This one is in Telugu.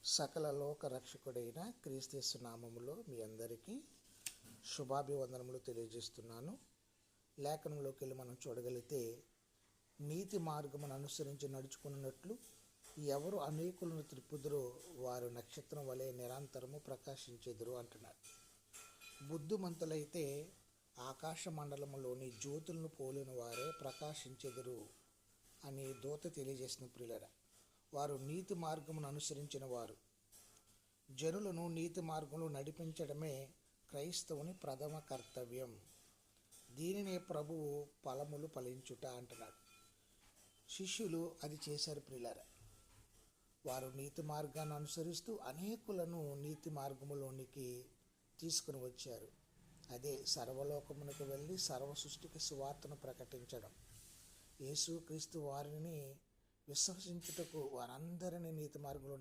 సకల లోక రక్షకుడైన క్రీస్తు నామములో మీ అందరికీ శుభాభివందనములు తెలియజేస్తున్నాను. లేఖనంలోకి వెళ్ళి మనం చూడగలిగితే, నీతి మార్గమును అనుసరించి నడుచుకున్నట్లు ఎవరు అనేకులను త్రిప్పుదురో వారు నక్షత్రం వలె నిరంతరము ప్రకాశించెదరు అంటున్నారు. బుద్ధిమంతులైతే ఆకాశ మండలములోని జ్యోతులను పోలిన వారే ప్రకాశించెదరు అని దూత తెలియజేసిన ప్రియులరా, వారు నీతి మార్గమును అనుసరించిన వారు. జనులను నీతి మార్గంలో నడిపించడమే క్రైస్తవుని ప్రథమ కర్తవ్యం. దీనినే ప్రభువు ఫలములు ఫలించుట అంటున్నాడు. శిష్యులు అది చేశారు ప్రియులారా. వారు నీతి మార్గాన్ని అనుసరిస్తూ అనేకులను నీతి మార్గములోనికి తీసుకుని వచ్చారు. అదే సర్వలోకమునకు వెళ్ళి సర్వ సృష్టికి సువార్తను ప్రకటించడం. యేసుక్రీస్తు వారిని విశ్వసించుటకు వారందరినీ నీతి మార్గంలో